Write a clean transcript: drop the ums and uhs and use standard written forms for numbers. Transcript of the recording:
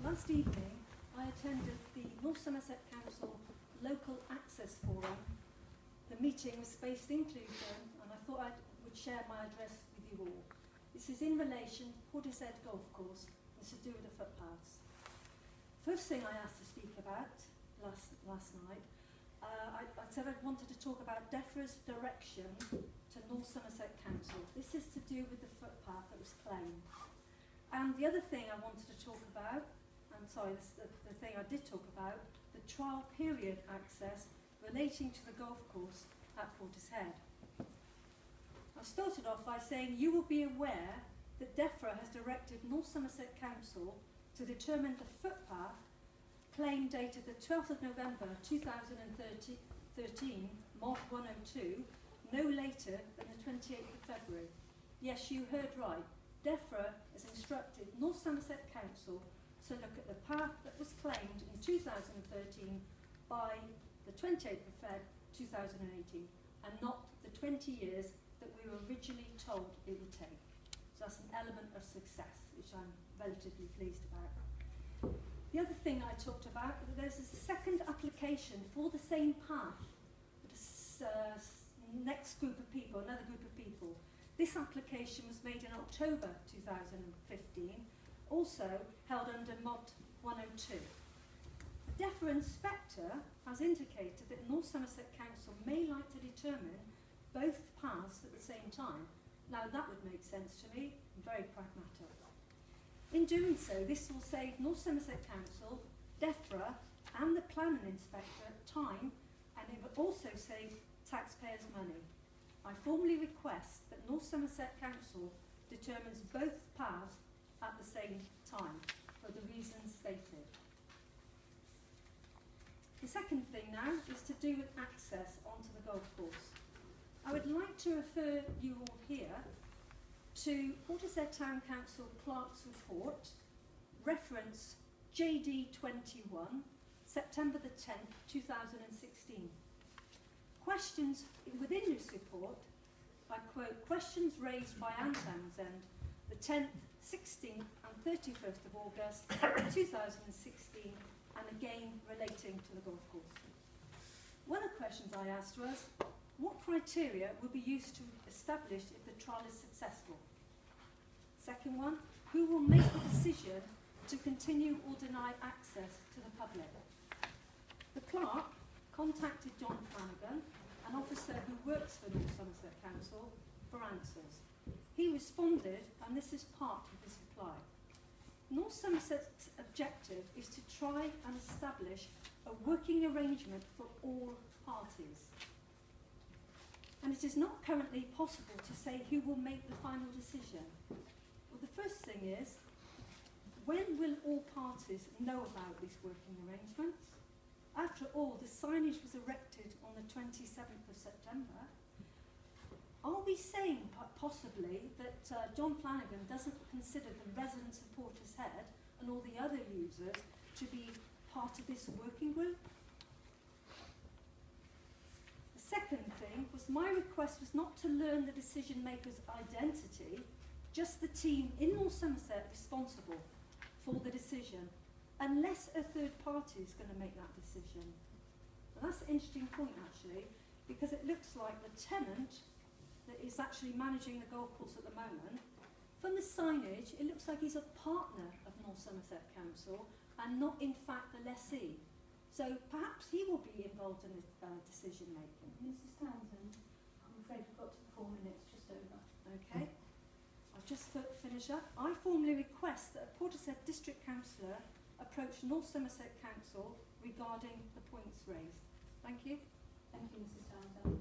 Last evening I attended the North Somerset Council Local Access Forum. The meeting was based in Clutton and I thought I would share my address with you all. This is in relation to Portishead Golf Course. It's to do with the footpaths. First thing I asked to speak about last night, I said I wanted to talk about DEFRA's direction to North Somerset Council. This is to do with the footpath that was claimed. And the other thing I wanted to talk about, the thing I did talk about, the trial period access relating to the golf course at Portishead. I started off by saying you will be aware that DEFRA has directed North Somerset Council to determine the footpath claim dated the 12th of November 2013, Mod 102, no later than the 28th of February. Yes, you heard right. DEFRA has instructed North Somerset Council to look at the path that was claimed in 2013 by the 28th of Feb 2018 and not the 20 years that we were originally told it would take. So that's an element of success, which I'm relatively pleased about. The other thing I talked about, there's a second application for the same path, this next group of people, another group of people. This application was made in October 2015, also held under Mod 102. The DEFRA inspector has indicated that North Somerset Council may like to determine both paths at the same time. Now that would make sense to me, very pragmatic. In doing so, this will save North Somerset Council, DEFRA and the planning inspector time, and it will also save taxpayers' money. I formally request that North Somerset Council determines both paths at the same time, for the reasons stated. The second thing now is to do with access onto the golf course. I would like to refer you all here to Portishead Town Council Clerk's report, reference JD 21, September the 10th, 2016. Questions within this report, I quote, questions raised by Anne Townsend, the 10th, 16th and 31st of August 2016, and again relating to the golf course. One of the questions I asked was, what criteria will be used to establish if the trial is successful? Second one, who will make the decision to continue or deny access to the public? The clerk contacted John Flanagan, an officer who works for North Somerset Council, for answers. He responded, and this is part of his reply. North Somerset's objective is to try and establish a working arrangement for all parties. And it is not currently possible to say who will make the final decision. Well, the first thing is, when will all parties know about these working arrangements? After all, the signage was erected on the 27th of September. Are we saying possibly that John Flanagan doesn't consider the residents of Portishead and all the other users to be part of this working group? The second thing was my request was not to learn the decision maker's identity, just the team in North Somerset responsible for the decision, unless a third party is going to make that decision. And that's an interesting point actually, because it looks like the tenant that is actually managing the golf course at the moment, from the signage it looks like he's a partner of North Somerset Council and not in fact the lessee. So perhaps he will be involved in the decision making. Mrs. Townsend, I'm afraid we've got to 4 minutes, just over. Okay. I'll just finish up. I formally request that a Portishead District Councillor approach North Somerset Council regarding the points raised. Thank you. Thank you, Mrs. Townsend.